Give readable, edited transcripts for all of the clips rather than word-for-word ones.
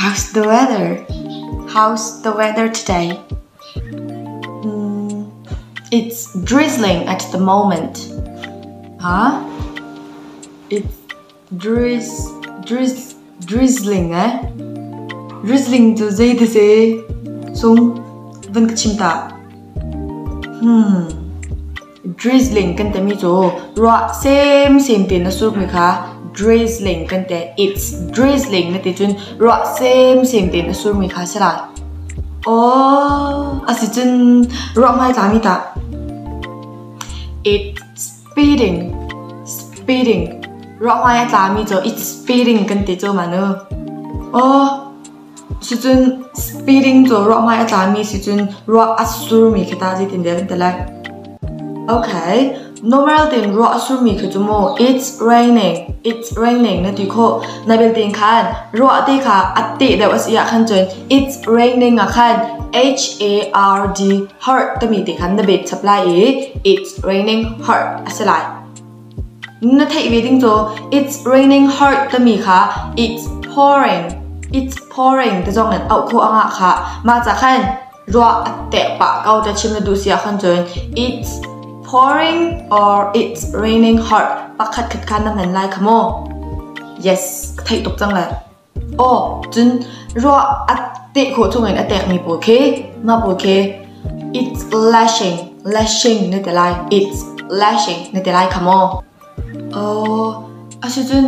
How's the weather? How's the weather today? It's drizzling at the moment. Huh? It's drizzling Drizzling to dây thế gì? Sung vân cái chim ta. Drizzling kan te mi cho ra same tiền na sur mi kha drizzling kan te it's drizzling na ti chun ra same tiền na sur mi kha sa la. Asi chun ra mai ta mi ta. It's speeding ra mai ta mi cho it's speeding kan te cho ma no. Si chun speeding cho ra mai ta mi si chun ra asur mi khata ji tin de la. Okay, normal tin ro asur mi khutumo it's raining na ti kho na bel tin khan ro ati kha atti da was ya khan chon it's raining a khan hard hard ta mi ti khan na bit supply it's raining hard asalai na thai wedding to it's raining hard ta mi kha it's pouring ta jong an au kho anga kha ma cha khan ro atte pa kau ta chim na du sia khan chon it's pouring or it's raining hard pakhat khat kan nang lai khamo yes thai tok chang la chun ro atte kho chung an attack mi po ke ma po ke it's lashing ne te lai it's lashing ne te lai khamo asu chun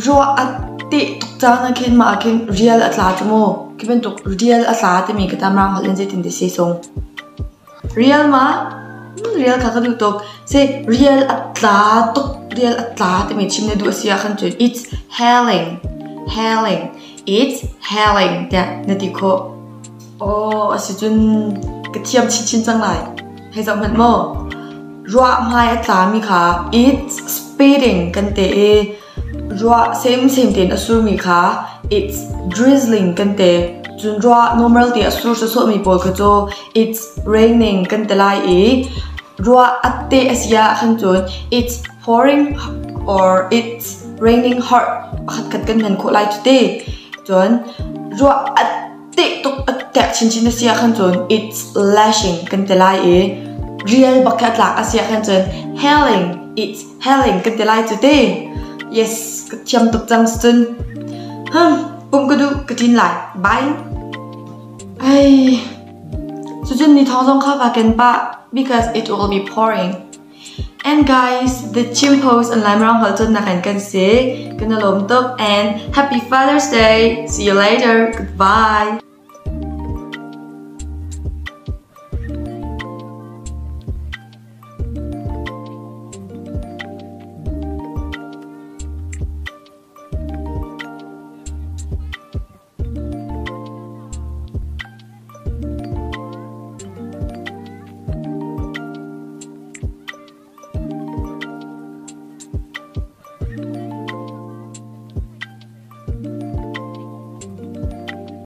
ro atte tok chang na khen ma khen real atla chmo kiben tok real atla te mi ka tam rang holen je tin de se song real ma real kakadu tok say real atla te mi chimne du asia khan chun it's hailing it's hailing ya nati kho asi chun kathiam chin chang lai hai jam man mo ra mai atla mi kha it's speeding kan te ra same ten asur mi kha it's drizzling kan te chun ra normal ti asur so mi pol kha cho it's raining kan te lai ra atte asia khan chon it's pouring or it's raining hard khat khat kan men kho lai today chon ra atte tok attack chin asia khan chon it's lashing kan te lai real bakat la asia khan chon it's hailing kan te lai today yes thiam tok chang chun ka du katin lai bye ai so chun ni thong jong kha va ken pa because it will be pouring. And guys, the chimpos and lime rang halton na kan say, kanalom tok and happy Father's Day. See you later. Goodbye.